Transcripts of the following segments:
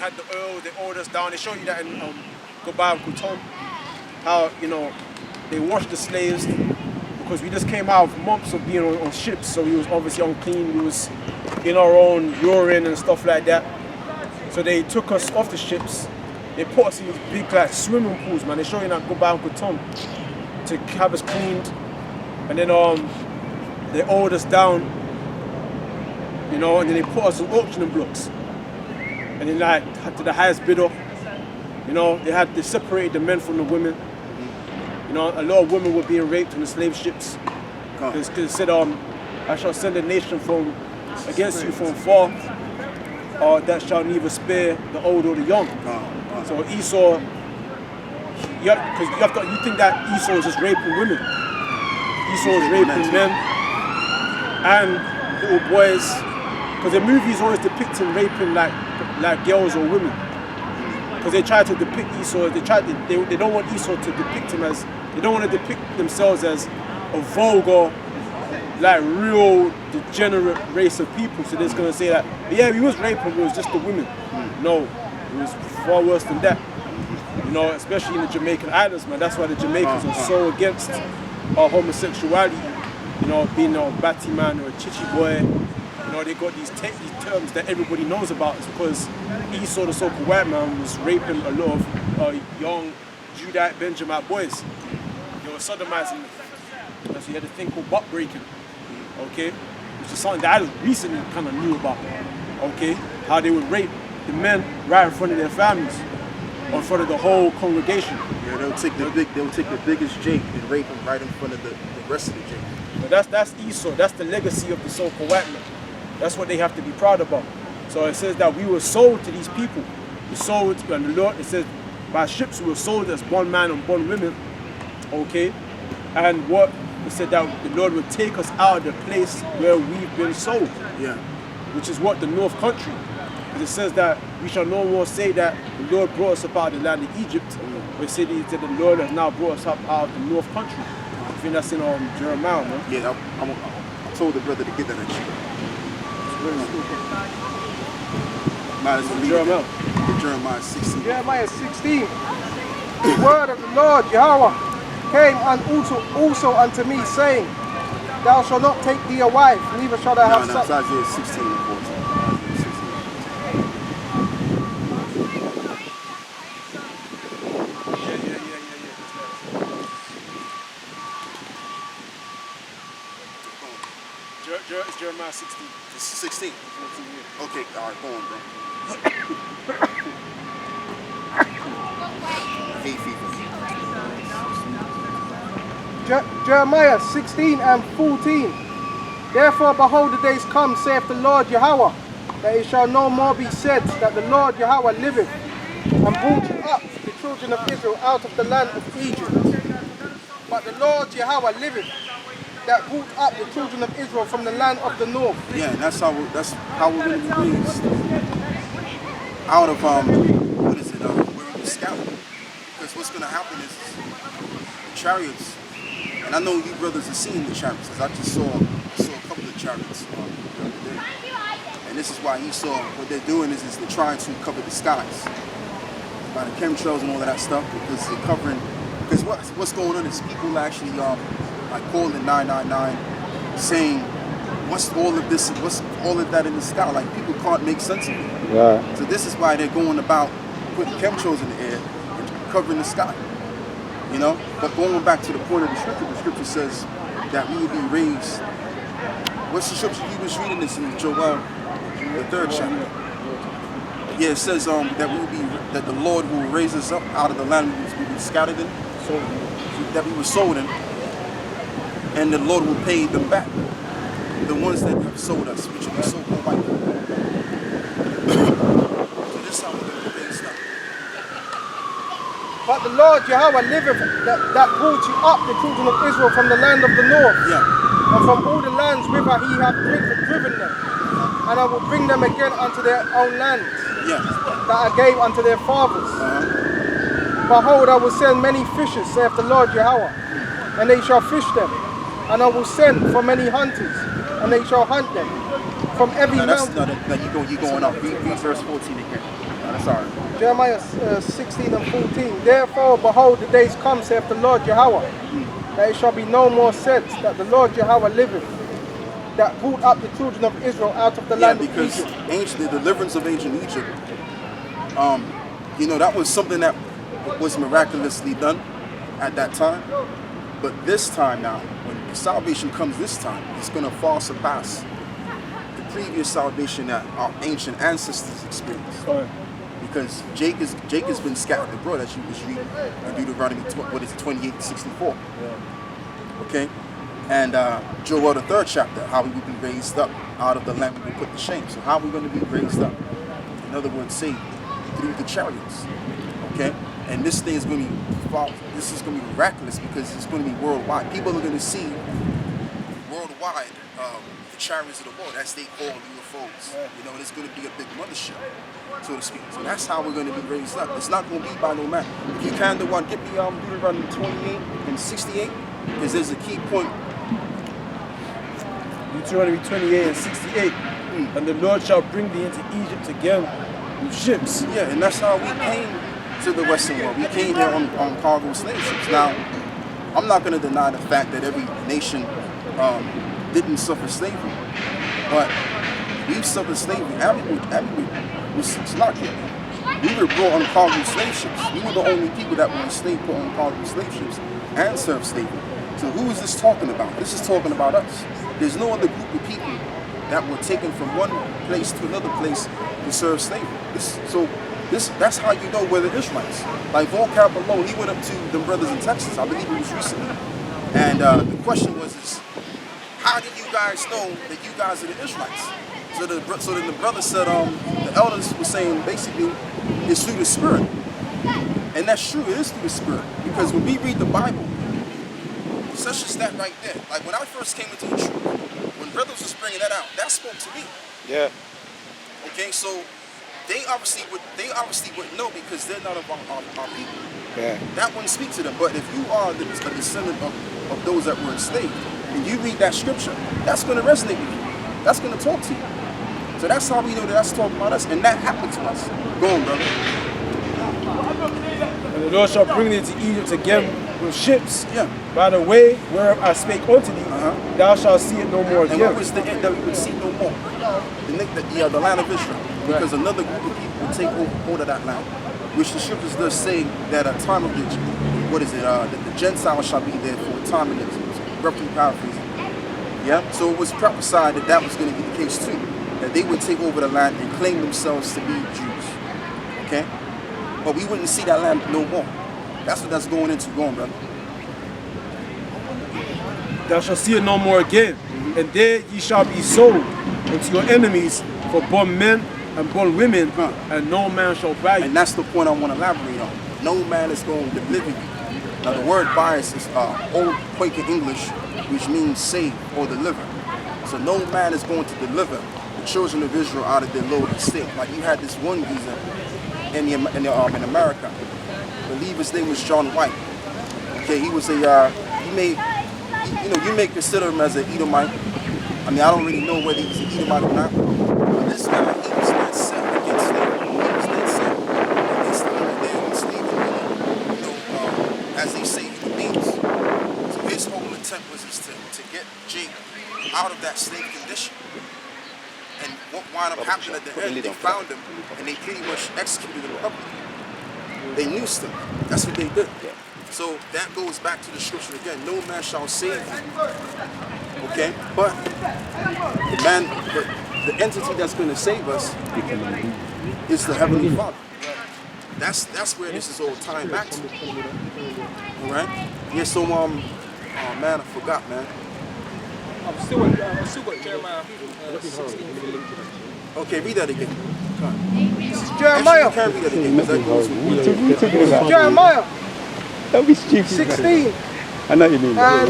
had the oil, they oiled us down. They show you that in Goodbye Uncle Tom, how, you know, they washed the slaves because we just came out of months of being on ships, so we was obviously unclean. We was in our own urine and stuff like that. So they took us off the ships. They put us in these big like swimming pools, man. They show you that Goodbye Uncle Tom to have us cleaned, and then they oiled us down, you know, and then they put us on auctioning blocks, and then like to the highest bidder, you know, they separated the men from the women. You know, a lot of women were being raped on the slave ships because it said, I shall send a nation against you from far, that shall neither spare the old or the young. So Esau, because you think that Esau is just raping women. Esau is raping men and little boys, because the movies always depict him raping like girls or women. Because they try to depict Esau, they don't want Esau to depict him as, they don't want to depict themselves as a vulgar, like real degenerate race of people. So they're just gonna say that, yeah, he was raping, it was just the women. No, it was far worse than that. You know, especially in the Jamaican islands, man. That's why the Jamaicans are so against homosexuality. You know, being a batty man or a chichi boy. You know, they got these terms that everybody knows about. It's because Esau, the so-called white man, was raping a lot of young Judite Benjamite boys. They were sodomizing them. So you had a thing called butt breaking. Okay, which is something that I just recently kind of knew about. Okay, how they would rape the men right in front of their families, or in front of the whole congregation. Yeah, they'll take the biggest Jake and rape him right in front of the rest of the Jake. But that's Esau. That's the legacy of the so-called white man. That's what they have to be proud about. So it says that we were sold to these people. We sold, and the Lord, it says, by ships we were sold as bond man and bond women. Okay, and what it said that the Lord would take us out of the place where we've been sold. Yeah. Which is what the North Country. It says that we shall no more say that the Lord brought us up out of the land of Egypt. But it said that the Lord has now brought us up out of the North Country. I think that's in Jeremiah, man. Yeah, I told the brother to get that at you. Jeremiah. Jeremiah 16. Jeremiah 16. The word of the Lord, Yahawah, came also unto me, saying, Thou shalt not take thee a wife, neither shalt thou have son. No, it's Isaiah 16 and 14. It's Jeremiah 16. It's 16? 14 years. Okay, all right, go on, bro. Hay fever. Jeremiah 16 and 14. Therefore, behold, the days come, saith the Lord Yahawah, that it shall no more be said that the Lord Yahawah liveth, and brought up the children of Israel out of the land of Egypt. But the Lord Yahawah liveth, that brought up the children of Israel from the land of the north. Yeah, and that's how we're going to be raised out of where we were scattered. Because what's going to happen is the chariots. And I know you brothers have seen the chariots, because I just saw a couple of chariots the other day. And this is why Esau, what they're doing is they're trying to cover the skies by the chemtrails and all of that stuff, because they're covering. Because what's going on is people actually like calling 999, saying, what's all of this? What's all of that in the sky? Like people can't make sense of it. Yeah. So this is why they're going about putting chemtrails in the air and covering the sky. You know, but going back to the point of the scripture says that we will be raised. What's the scripture you was reading this in Joel, the 3rd chapter? Yeah, it says that the Lord will raise us up out of the land we were scattered in, that we were sold in, and the Lord will pay them back, the ones that have sold us, which will be so-called white people. So this is how we're going to be raised up. But the Lord Yahawah liveth, that brought you up, the children of Israel, from the land of the north, and from all the lands whither he hath driven them. And I will bring them again unto their own land, that I gave unto their fathers. Behold, I will send many fishers, saith the Lord Yahawah, and they shall fish them. And I will send for many hunters, and they shall hunt them from every mountain. You're going up. Read verse 14 again. sorry. Jeremiah 16 and 14. Therefore, behold, the days come, saith the Lord Yahawah, that it shall be no more said that the Lord Yahawah liveth, that brought up the children of Israel out of the land of because Egypt. the deliverance of ancient Egypt, you know, that was something that was miraculously done at that time. But this time now, when salvation comes this time, it's going to far surpass the previous salvation that our ancient ancestors experienced. Because Jacob's been scattered abroad, as you was reading in Deuteronomy 28:64. Okay? And Joel the 3rd chapter, how we will be raised up out of the land we will put to shame. So how are we going to be raised up? In other words, saved through the chariots. Okay? And this thing is going to be miraculous because it's going to be worldwide. People are going to see worldwide the chariots of the Lord, as they call UFOs. You know, and it's going to be a big mothership, so to speak. So that's how we're going to be raised up. It's not going to be by no man. If you can, the one, get me Deuteronomy 28 and 68, because there's a key point. Deuteronomy 28 and 68. And the Lord shall bring thee into Egypt again with ships. Yeah, and that's how we came to the Western world. We came here on cargo slave ships. Now, I'm not going to deny the fact that every nation didn't suffer slavery, but we've suffered slavery. Everyone was not here. We were brought on cargo slave ships. We were the only people that were enslaved, put on cargo slave ships and served slavery. So who is this talking about? This is talking about us. There's no other group of people that were taken from one place to another place to serve slavery. That's how you know we're the Israelites. Like Vocab alone, he went up to them brothers in Texas. I believe it was recently. And the question was, how did you guys know that you guys are the Israelites? So then the brother said, the elders were saying basically it's through the Spirit. And that's true, it is through the Spirit. Because when we read the Bible, such as that right there, like when I first came into the truth, when brothers was bringing that out, that spoke to me. Yeah. Okay, so they obviously wouldn't know because they're not of our people. Yeah. That wouldn't speak to them. But if you are a descendant of those that were enslaved, and you read that scripture, that's going to resonate with you. That's going to talk to you. So that's how we know that that's talking about us, and that happened to us. Go on, brother. And the Lord shall bring thee into Egypt again with ships. Yeah. By the way, whereof I spake unto thee, thou shalt see it no more again. And what was the end that we would see no more? The land of Israel. Because another group of people would take hold of that land. Which the scriptures does say that a time of that the Gentiles shall be there for a time of it. Roughly paraphrasing. Yeah? So it was prophesied that that was going to be the case too. That they would take over the land and claim themselves to be Jews. Okay? But we wouldn't see that land no more. That's what that's going into. Go on, brother. Thou shalt see it no more again. And there ye shall be sold unto your enemies for both men and both women, and no man shall buy you. And that's the point I want to elaborate on. No man is going to deliver you. Now the word bias is old Quaker English, which means save or deliver. So no man is going to deliver the children of Israel out of their low estate. Like you had this one geezer in America. I believe his name was John White. Okay, he was you may consider him as an Edomite. I mean, I don't really know whether he's an Edomite or not. But this guy, he was dead set against slavery. He was dead set against enslaving, as they say, human beings. So his whole intent was to get Jacob out of that slave condition. And what wound up happening at the end, they found him and they pretty much executed him publicly. They noosed him. That's what they did. So that goes back to the scripture again. No man shall save you. Okay? But the entity that's going to save us is the Heavenly Father. That's where this is all tying back to. Alright? Yeah, so man, I forgot, man. I've still got Jeremiah 16. Okay, read that again. This is Jeremiah. Actually, you can read that again, because that goes with This is Jeremiah Don't be stupid. 16 I know you mean. and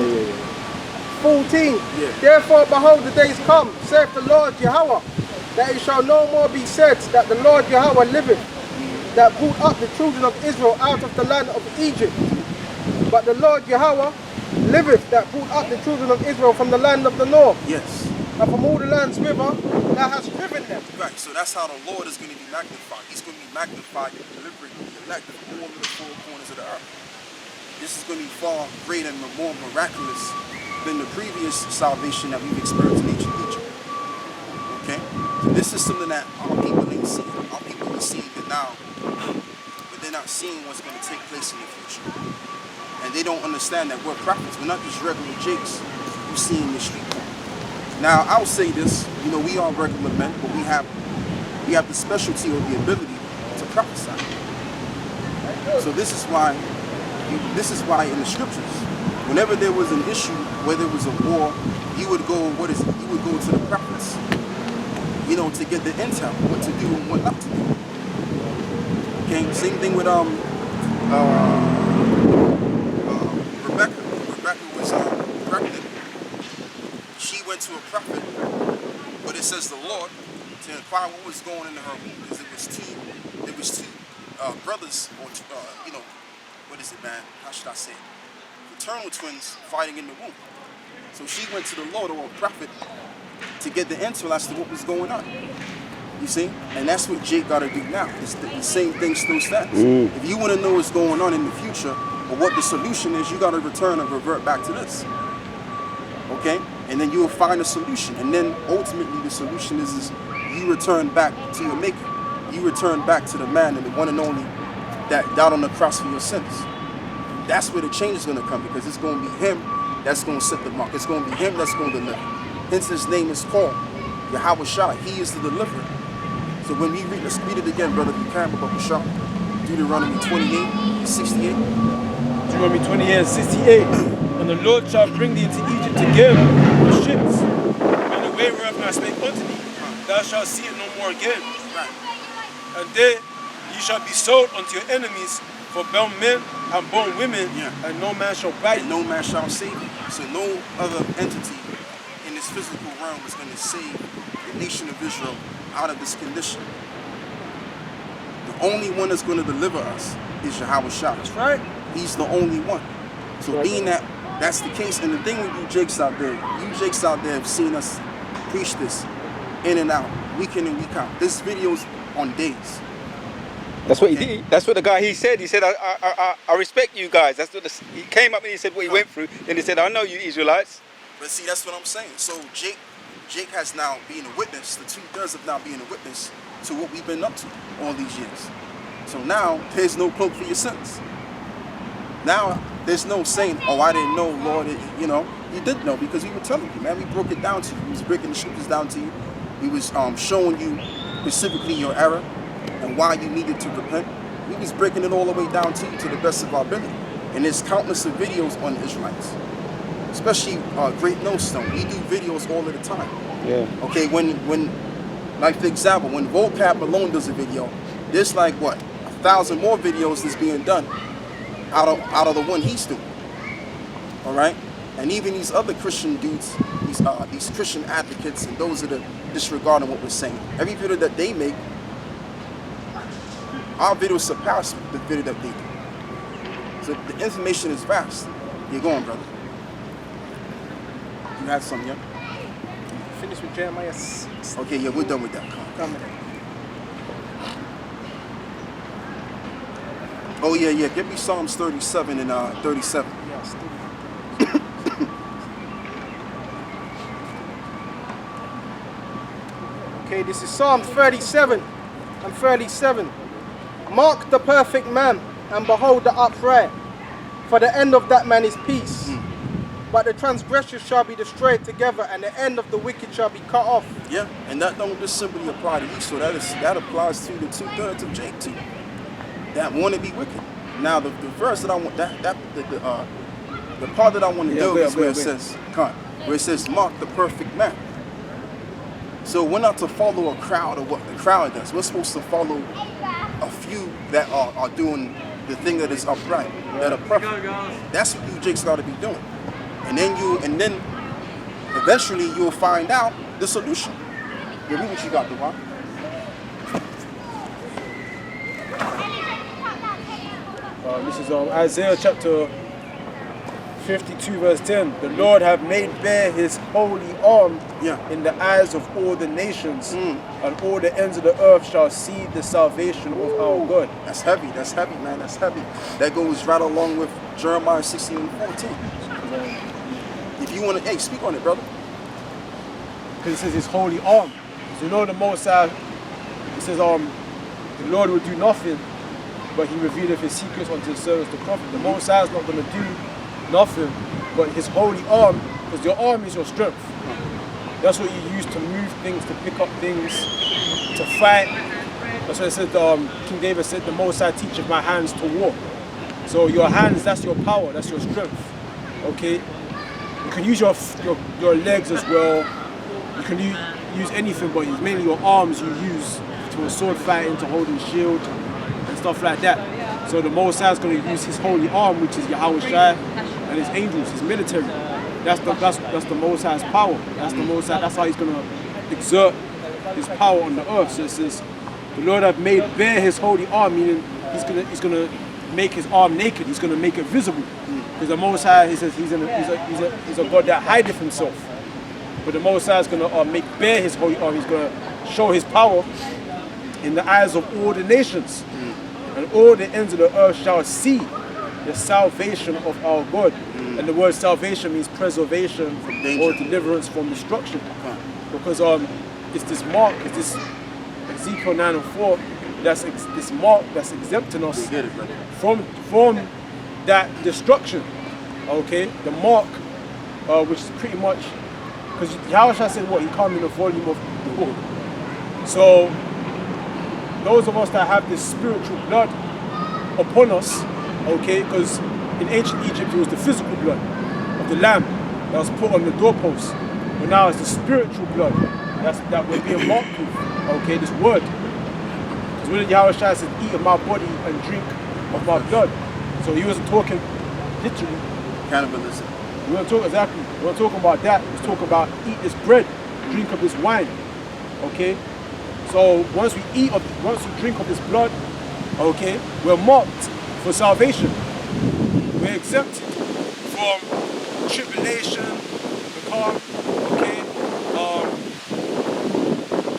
14. Yeah. Therefore, behold, the days come, saith the Lord Yahawah, that it shall no more be said that the Lord Yahawah liveth, that brought up the children of Israel out of the land of Egypt. But the Lord Yahawah liveth, that brought up the children of Israel from the land of the north. Yes. and from all the lands whither thou hast driven them. Right, so that's how the Lord is going to be magnified. He's going to be magnified and delivering the elect of all of the four corners of the earth. This is going to be far greater and more miraculous than the previous salvation that we've experienced in ancient Egypt. Okay? So this is something that our people ain't seen. Our people are seeing it now, but they're not seeing what's going to take place in the future. And they don't understand that we're prophets. We're not just regular jakes who see in the street. Now, I'll say this, you know, we are regular men, but we have the specialty or the ability to prophesy. So this is why in the scriptures, whenever there was an issue, whether it was a war, you would go, you would go to the prophets, you know, to get the intel, what to do and what not to do. Okay, same thing with Rebecca. Rebecca was pregnant. She went to a prophet, but it says the Lord, to inquire what was going into her womb, because there was two brothers, or you know, what is it, man? How should I say it? Fraternal twins fighting in the womb. So she went to the Lord or a prophet to get the intel as to what was going on. You see? And that's what Jake got to do now. The same thing still stands. If you want to know what's going on in the future or what the solution is, you got to return and revert back to this. Okay? And then you will find a solution. And then ultimately the solution is you return back to your maker. You return back to the man and the one and only that died on the cross for your sins. That's where the change is going to come, because it's going to be him that's going to set the mark. It's going to be him that's going to deliver. Hence his name is called Yahawashi. He is the deliverer. So when we read, let's read it again, brother, if you can, Baba Shah. Deuteronomy 28, 68. Deuteronomy 28, 68. And the Lord shall bring thee into Egypt again with ships, and the way whereof I spake unto thee, thou shalt see it no more again. Right. And there ye shall be sold unto your enemies for born men and born women, and no man shall buy and no man shall save you. So no other entity in this physical realm is going to save the nation of Israel out of this condition. The only one that's going to deliver us is Yahawashi. That's right. He's the only one. So being that that's the case, and the thing with you jakes out there, have seen us preach this in and out, week in and week out. This video's on days. That's what he did. That's what the guy, he said, I respect you guys. That's what he came up and he said what he went through. Then he said, I know you Israelites. But see, that's what I'm saying. So Jake has now been a witness, the 2/3 of now being a witness to what we've been up to all these years. So now there's no cloak for your sins. Now there's no saying, oh, I didn't know, Lord. You know, you did know, because we were telling you, man. We broke it down to you. We was breaking the scriptures down to you. We was showing you specifically your error and why you needed to repent. We was breaking it all the way down to you to the best of our ability. And there's countless of videos on the Israelites, especially Great Millstone. We do videos all of the time. Yeah. Okay, when like for example, when Vocab alone does a video, there's like what, 1,000 more videos that's being done out of the one he's doing. All right, and even these other Christian dudes, these Christian advocates, and those that are disregarding what we're saying. Every video that they make, our videos surpass the video that they do. So the information is vast. You're going, brother. You had something, yeah? Finish with Jeremiah 6. Okay, yeah, we're done with that. Come with it. Oh yeah, give me Psalms 37 and 37. Yes. Okay, this is Psalms 37 and 37. Mark the perfect man, and behold the upright, for the end of that man is peace. But the transgressors shall be destroyed together, and the end of the wicked shall be cut off. Yeah, and that don't just simply apply to Esau. That applies to the 2/3 of Jake too, that want to be wicked. Now the verse that I want, the part that I want to do is where it says, mark the perfect man. So we're not to follow a crowd or what the crowd does. We're supposed to follow a few that are doing the thing that is upright, that are perfect. That's what you Jakes got to be doing. And then eventually you'll find out the solution. Yeah, read what you got, Duane. This is Isaiah chapter 52 verse 10. The Lord have made bare his holy arm in the eyes of all the nations, and all the ends of the earth shall see the salvation of our God. That's heavy, man, that's heavy. That goes right along with Jeremiah 16 and 14. If you want to, hey, speak on it, brother. Because it says his holy arm. So you know the Most High, it says the Lord will do nothing, but he revealeth his secrets unto his servants the prophet. The Most High is not going to do nothing, but his holy arm, because your arm is your strength. That's what you use to move things, to pick up things, to fight. That's what it said, King David said, the Most High teacheth my hands to war. So your hands, that's your power, that's your strength. Okay? You can use your legs as well. You can use anything, but it's mainly your arms you use to a sword fighting, to holding shield, and stuff like that. So the Most High is going to use his holy arm, which is Yahawashi, and his angels, his military. That's the Most High's power. That's the Most High. That's how he's going to exert his power on the earth. So it says, the Lord have made bare his holy arm, meaning he's going to make his arm naked. He's going to make it visible. Because the Most High, he says, he's a God that hideth himself. But the Most High is going to make bare his holy arm. He's going to show his power in the eyes of all the nations. And all the ends of the earth shall see the salvation of our God. And the word salvation means preservation or deliverance from destruction. Because it's this mark, it's this Ezekiel 9 and 4, this mark that's exempting us from that destruction. Okay, the mark, which is pretty much, because Yahawashi said what? He come in the volume of the book. So those of us that have this spiritual blood upon us, okay, because in ancient Egypt it was the physical blood of the lamb that was put on the doorpost, but now it's the spiritual blood that we're being marked with, okay, this word. Because when Yahawashi said, eat of my body and drink of my blood, so he wasn't talking literally. Cannibalism. We weren't talking exactly. We weren't talking about that. We was talking about eat this bread, drink of this wine, okay. So once we drink of this blood, okay, we're marked for salvation. We're exempted from tribulation, the calm, okay,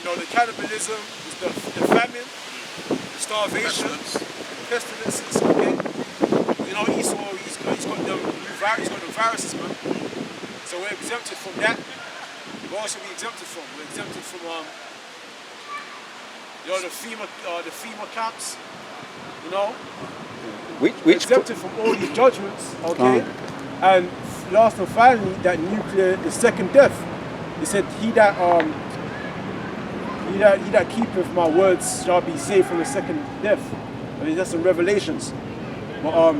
the cannibalism, the famine, the starvation, pestilences, okay. Esau, he's got the viruses, man. So we're exempted from that. What else are we exempted from? We're exempted from the FEMA camps, We're exempted from all these judgments, okay? And last and finally, that nuclear, the second death. He said, he that keepeth my words shall be saved from the second death. I mean, that's some revelations. But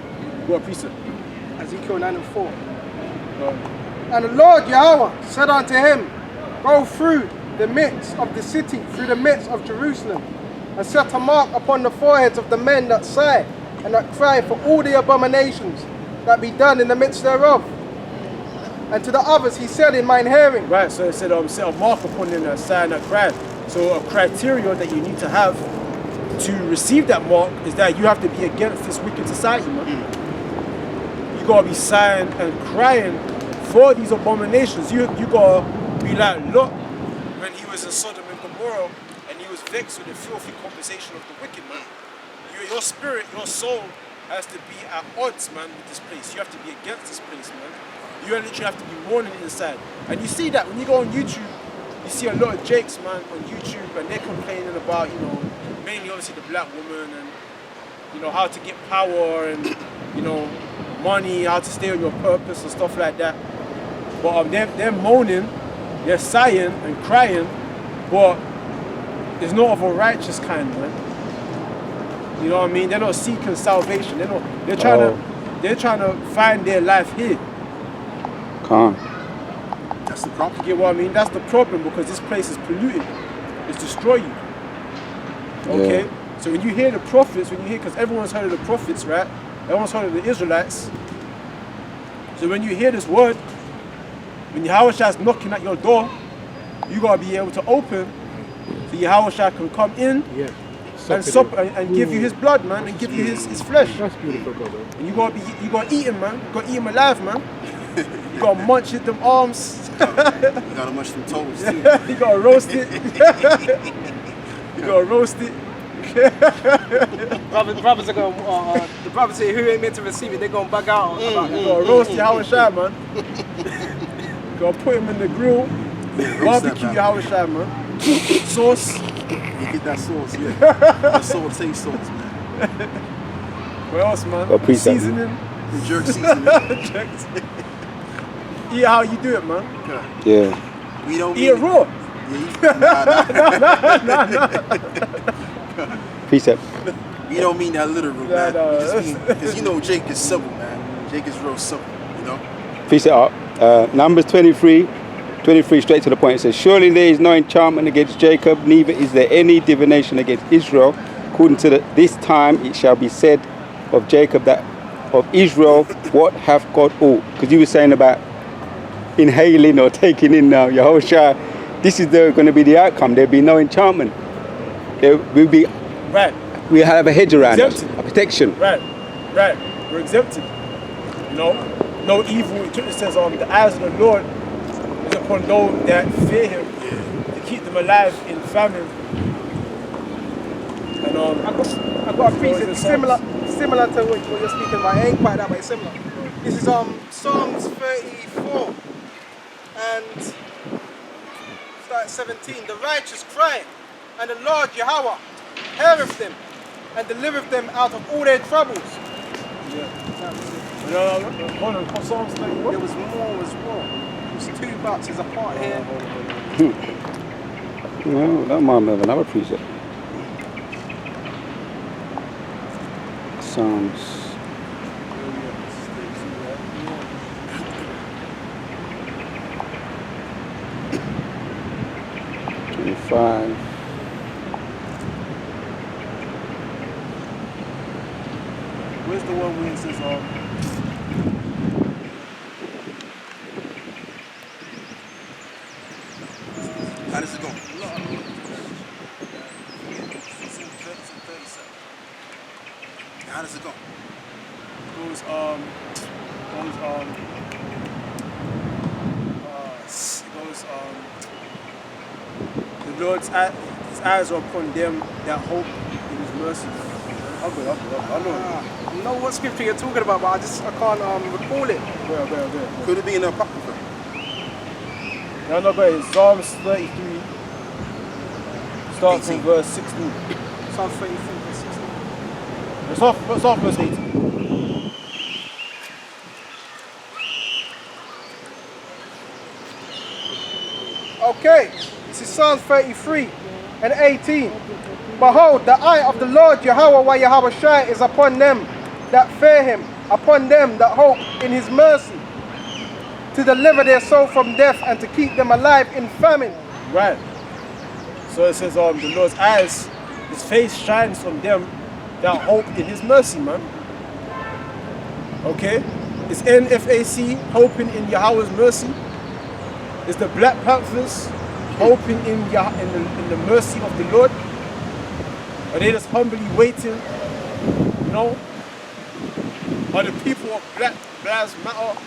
what precept? Ezekiel 9 and 4. And the Lord Yahawah said unto him, go through the midst of the city, through the midst of Jerusalem, and set a mark upon the foreheads of the men that sigh and that cry for all the abominations that be done in the midst thereof. And to the others he said in mine hearing. Right, so it said set a mark upon them that sigh and that cry. So a criteria that you need to have to receive that mark is that you have to be against this wicked society, man. You gotta be sighing and crying for these abominations. You gotta be like Lot when he was in Sodom and Gomorrah and he was vexed with the filthy conversation of the wicked, man. Your spirit, your soul has to be at odds, man, with this place. You have to be against this place, man. You literally have to be mourning inside. And you see that when you go on YouTube, you see a lot of jakes, man, on YouTube, and they're complaining about, mainly obviously the black woman and, how to get power and, money, how to stay on your purpose and stuff like that. But they're moaning, they're sighing and crying, but there's no of a righteous kind, man. You know what I mean? They're not seeking salvation. They're trying to find their life here. Calm. That's the problem. You get what I mean? That's the problem, because this place is polluted. It's destroy you. Okay? Yeah. So when you hear the prophets, because everyone's heard of the prophets, right? Everyone's heard of the Israelites. So when you hear this word, when Yahawashi is knocking at your door, you gotta be able to open so Yahawashi can come in and give you his blood, man, and give you his flesh. That's beautiful, brother. And you gotta eat him, man. You gotta eat him alive, man. You gotta munch at them arms. You gotta munch them toes too. You gotta roast it. You gotta roast it. Brothers are going, the brothers here who ain't meant to receive it, they're going to bug out about that. You gotta roast Yahawashi, man. You gotta put him in the grill. Barbecue Yahawashi, man. Sauce. You get that sauce, yeah. That saute sauce, man. What else, man? Got precept, Seasoning. The jerk seasoning. Eat how you do it, man. Yeah. We don't Eat it raw. Precept. We don't mean that literal, man. no, We just mean, because you know Jake is simple, man. Jake is real simple, you know? Precept up. Numbers 23 straight to the point. It says, surely there is no enchantment against Jacob, neither is there any divination against Israel. According to this time it shall be said of Jacob that of Israel, what hath God ought? Because you were saying about inhaling or taking in now, Yahawashi. This is going to be the outcome. There'll be no enchantment. There will be. Right. We have a hedge around us, Exempted. a protection. Right. We're exempted. You know, no evil. It says, the eyes of the Lord is upon those that fear Him to keep them alive in famine. And I got a precept similar to what you're speaking about. It ain't quite that, but it's similar. This is Psalms 34 and start at 17. The righteous cry, and the Lord Yahawah heareth them and delivereth them out of all their troubles. hold on, Psalms 31. There was more as well. There's 2 boxes apart here. Well, that might have another precept. Psalms. Five. Where's the one where it says, How does it go? How does it go? the Lord's his eyes are upon them that hope in His mercy. I know what scripture you're talking about, but I can't recall it. Where? Could it be in the Apocrypha? No, but it's Psalms 33. Start from verse 16. Psalms 33, verse 16. Let's off verse 18. Okay, this is Psalms 33 and 18. Behold, the eye of the Lord Yahawah Yahawashi is upon them that fear Him, upon them that hope in His mercy, to deliver their soul from death and to keep them alive in famine. Right. So it says, the Lord's eyes, His face shines on them that hope in His mercy, man. Okay? It's NFAC, hoping in Yahweh's mercy. It's the Black Panthers, hoping in the mercy of the Lord. Are they just humbly waiting? You know? Are the people of Black Lives Matter,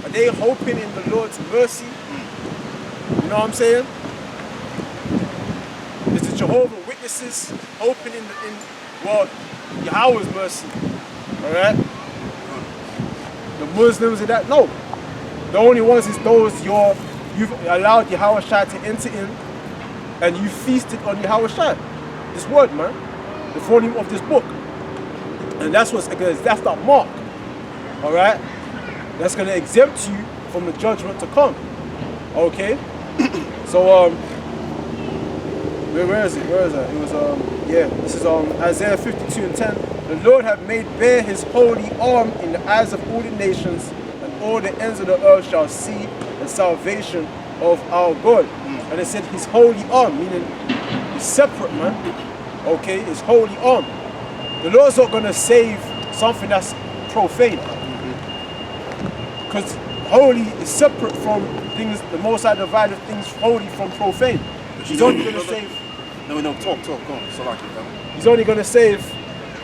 are they hoping in the Lord's mercy? You know what I'm saying? It's the Jehovah Witnesses hoping in Yahweh's mercy. Alright? The Muslims and that? No. The only ones is those you've allowed Yahawashi to enter in and you feasted on Yahawashi. This word, man. The volume of this book. And that's that's that mark. Alright? That's gonna exempt you from the judgment to come. Okay? So where is it? Where is that? It was this is Isaiah 52 and 10. The Lord hath made bare His holy arm in the eyes of all the nations, and all the ends of the earth shall see the salvation of our God. And it said His holy arm, meaning it's separate, man. Okay, His holy arm. The Lord's not gonna save something that's profane. Because holy is separate from things, the Most High divided things holy from profane. He's only gonna save. No, talk, go on. So like it, He's only going to save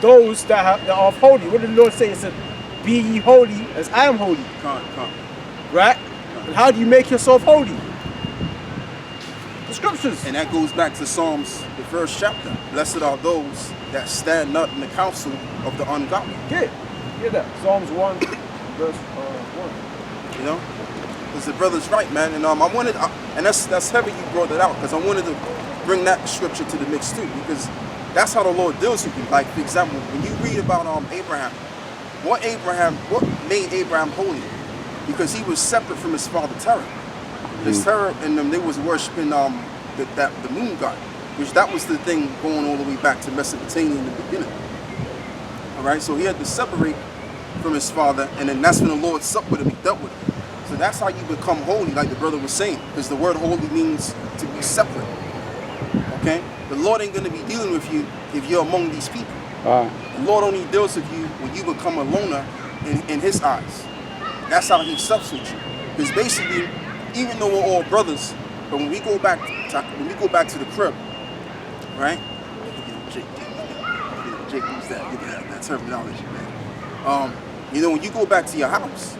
those that are holy. What did the Lord say? He said, be ye holy as I am holy. Come. Right? And how do you make yourself holy? The scriptures. And that goes back to Psalms, the first chapter. Blessed are those that stand not in the counsel of the ungodly. Get that. Psalms 1, verse 1. You know? Because the brother's right, man. And I wanted, and that's heavy you brought that out, because I wanted to bring that scripture to the mix too, because that's how the Lord deals with you. Like, for example, when you read about Abraham, what made Abraham holy? Because he was separate from his father Terah. Because Terah and them, they was worshiping the moon god, which that was the thing going all the way back to Mesopotamia in the beginning. All right, so he had to separate from his father, and then that's when the Lord supped with him, he dealt with him. So that's how you become holy, like the brother was saying, because the word holy means to be separate. Okay? The Lord ain't going to be dealing with you if you're among these people. The Lord only deals with you when you become a loner in his eyes. That's how he sups with you. Because basically, even though we're all brothers, but when we go back to the crib, right? Jake used that terminology, man. You know, when you go back to your house,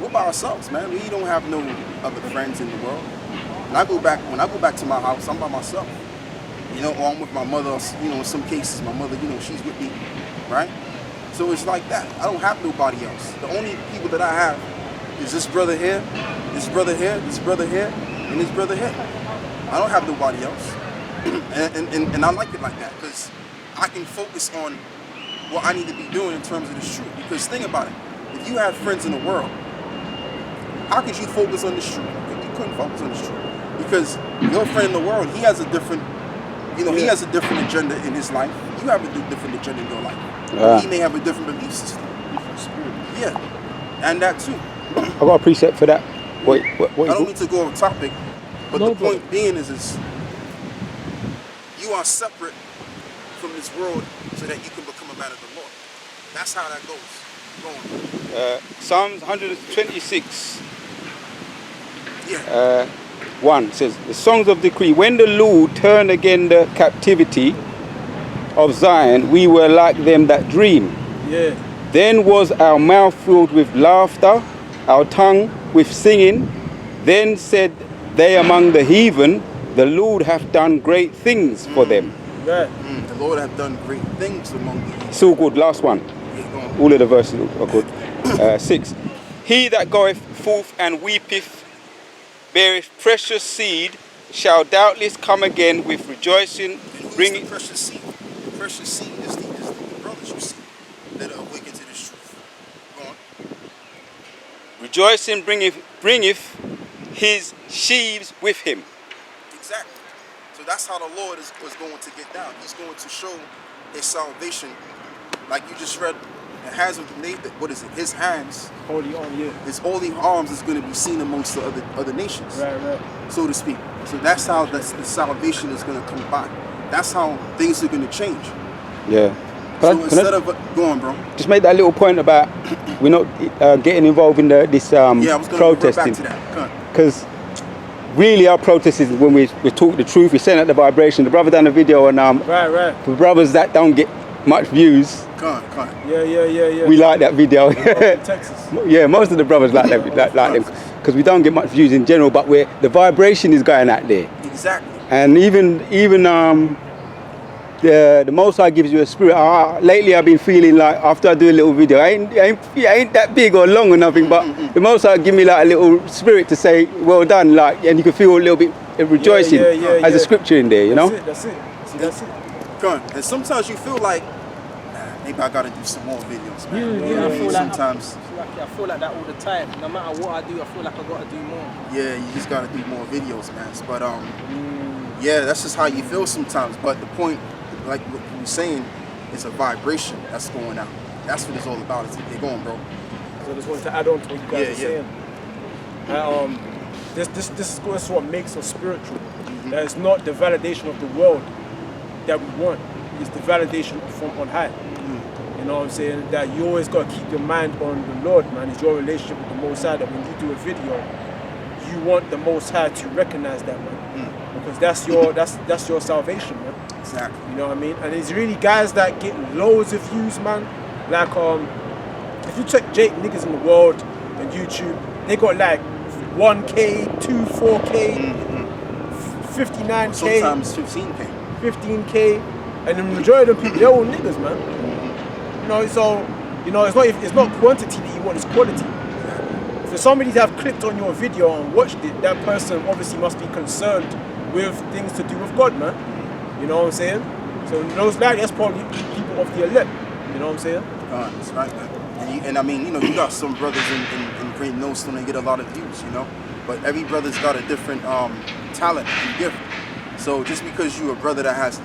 we're by ourselves, man. We don't have no other friends in the world. When I go back to my house, I'm by myself. You know, or I'm with my mother. You know, in some cases, my mother, you know, she's with me, right? So it's like that. I don't have nobody else. The only people that I have is this brother here, this brother here, this brother here, and this brother here. I don't have nobody else. and I like it like that, because I can focus on what I need to be doing in terms of the truth. Because think about it. If you have friends in the world, how could you focus on the truth? You couldn't focus on the truth. Because your friend in the world, he has a different, he has a different agenda in his life. You have a different agenda in your life. He may have a different belief system. Different spirit. Yeah. And that too. I got a precept for that. What I don't need to go off topic, but the point being is you are separate from this world so that you can become a man of the Lord. That's how that goes. Go on. Psalms 126. Yeah. 1 says, the songs of decree. When the Lord turned again the captivity of Zion, we were like them that dream. Yeah. Then was our mouth filled with laughter, our tongue with singing. Then said they among the heathen, the Lord hath done great things for them. Yeah. The Lord hath done great things among the heathen. It's all good. Last one. All of the verses are good. 6. He that goeth forth and weepeth, beareth precious seed, shall doubtless come again with rejoicing. Bringing the precious seed. The precious seed is the brothers you see that are awakened to this truth. Go on. Rejoicing bringeth his sheaves with him. Exactly. So that's how the Lord was going to get down. He's going to show his salvation, like you just read. The hands of Nathan, what is it? His hands, Holy arm, yeah. his holy arms is going to be seen amongst the other nations, Right. so to speak. So that's how the salvation is going to come by. That's how things are going to change. Yeah. So instead of going, bro. Just make that little point about we're not getting involved in this I was going protesting. to that. Because really our protest is when we talk the truth, we send out the vibration. The brother done a video on Right. for brothers that don't get much views. Come. Yeah. We like that video. Texas. Yeah, most of the brothers like that, like them, because we don't get much views in general, but the vibration is going out there. Exactly. And even the Most High gives you a spirit. Lately I've been feeling like after I do a little video, I ain't that big or long or nothing, but the Most High give me like a little spirit to say, well done, like, and you can feel a little bit rejoicing as a scripture in there, you know? That's it. See, that's it. Come. And sometimes you feel like, maybe I gotta do some more videos, man. Yeah, I feel sometimes. I feel like that all the time. No matter what I do, I feel like I gotta do more. Yeah, you just gotta do more videos, man. But yeah, that's just how you feel sometimes. But the point, like what you were saying, is a vibration that's going out. That's what it's all about. They're going, bro. So I just wanted to add on to what you guys are saying. This is what makes us spiritual. That it's not the validation of the world that we want. It's the validation from on high. You know what I'm saying? That you always got to keep your mind on the Lord, man. It's your relationship with the Most High that when you do a video, you want the Most High to recognize that, man. because that's your salvation, man. Exactly. You know what I mean? And it's really guys that get loads of views, man. Like if you check Jake niggas in the world on YouTube, they got like 1K, 2, 4K, 59K, sometimes 15K. 15K, and the majority of them people, they're all niggas, man. You know, so it's not quantity that you want, it's quality. For somebody to have clicked on your video and watched it, that person obviously must be concerned with things to do with God, man. You know what I'm saying? So those like that's probably people of the elect. You know what I'm saying? That's right, man. And I mean, you know, you got some brothers in Great Millstone that get a lot of views, you know. But every brother's got a different talent and gift. So just because you're a brother that has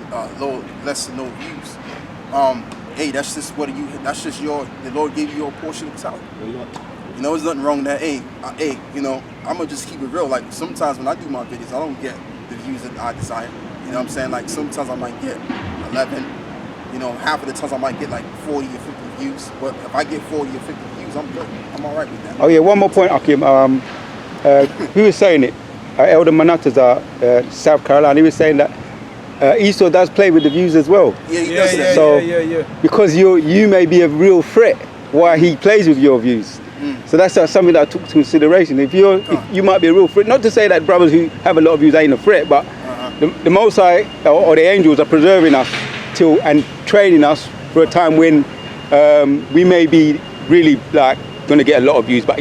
less than no views, hey, that's just the Lord gave you your portion of talent. You know, there's nothing wrong with that. Hey, you know, I'm gonna just keep it real. Like sometimes when I do my videos, I don't get the views that I desire. You know what I'm saying? Like sometimes I might get 11. You know, half of the times I might get like 40 or 50 views. But if I get 40 or 50 views, I'm good. I'm all right with that. Oh yeah, one more point, Akim. Who was saying it? Elder Manata's South Carolina. He was saying that Esau does play with the views as well. Yeah, he does that. So because you may be a real threat, why he plays with your views. So that's something that I took into consideration. If you might be a real threat, not to say that brothers who have a lot of views ain't a threat, but the Most High or the angels are preserving us and training us for a time when we may be really like going to get a lot of views, but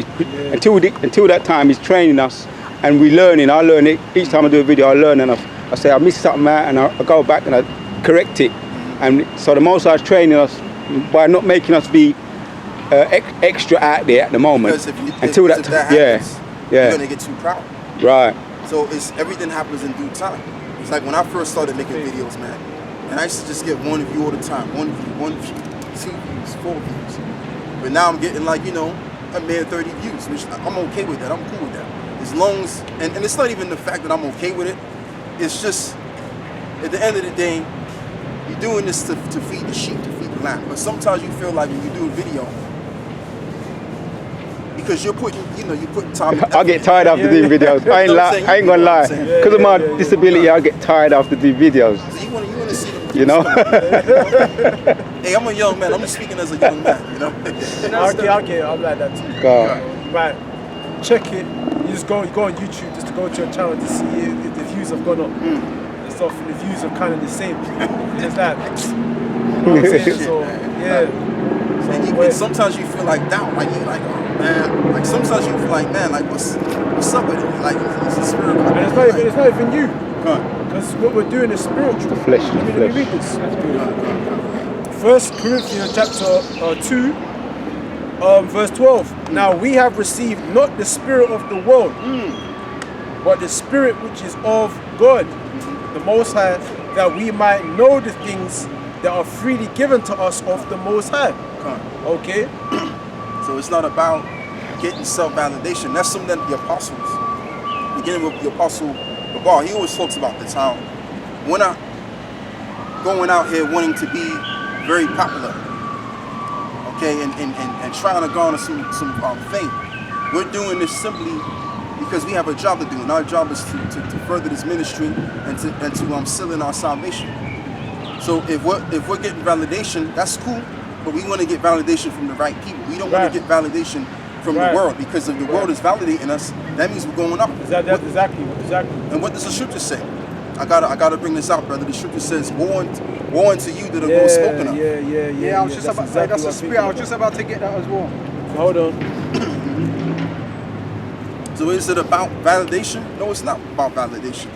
until that time, he's training us and we're learning. I learn it each time I do a video. I learn and I say I missed something out and I go back and I correct it. And so the Most High is training us by not making us be extra out there at the moment. Because if that happens, you're gonna get too proud. Right. So everything happens in due time. It's like when I first started making videos, man, and I used to just get one view all the time, 1 view, 2 views, 4 views. But now I'm getting like, you know, a mere 30 views, which I'm okay with that. I'm cool with that. As long as, and it's not even the fact that I'm okay with it. It's just at the end of the day, you're doing this to feed the sheep, to feed the lamb. But sometimes you feel like when you do a video, because you're putting time. I get tired after doing videos. I ain't gonna lie. Because of my disability, I get tired after doing videos. So you want to see them. You know? Hey, I'm a young man. I'm just speaking as a young man. You know? I'm like that too. God. Right. Check it. You go on YouTube just to go to your channel to see if the views have gone up. And stuff, and the views are kind of the same. It's that. You know what I'm saying? So yeah. And sometimes you feel like doubt, like you're like, oh man, like sometimes you feel like, man, like what's up with it? Like it's a spirit. And it's not even you, because what we're doing is spiritual. The flesh. Let me read this. 1 Corinthians chapter 2, verse 12. Now we have received not the spirit of the world, but the Spirit which is of God, the Most High, that we might know the things that are freely given to us of the Most High. Okay? So it's not about getting self-validation. That's something that the apostles, beginning with the apostle Paul, he always talks about this, how we're not going out here wanting to be very popular, okay, and trying to garner some fame. We're doing this simply because we have a job to do, and our job is to further this ministry and to seal in our salvation. So if we're getting validation, that's cool. But we want to get validation from the right people. We don't want to get validation from the world, because if the world is validating us, that means we're going up. Exactly. And what does the scripture say? I gotta bring this out, brother. The scripture says, "Woe unto you that are going spoken of." Yeah. I was just about to say that's the spirit. I was just about to get that as well. Hold on. So is it about validation? No, it's not about validation.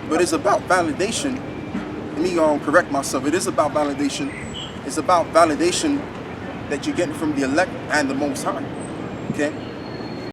But it's about validation. Let me correct myself. It is about validation. It's about validation that you're getting from the elect and the Most High. Okay?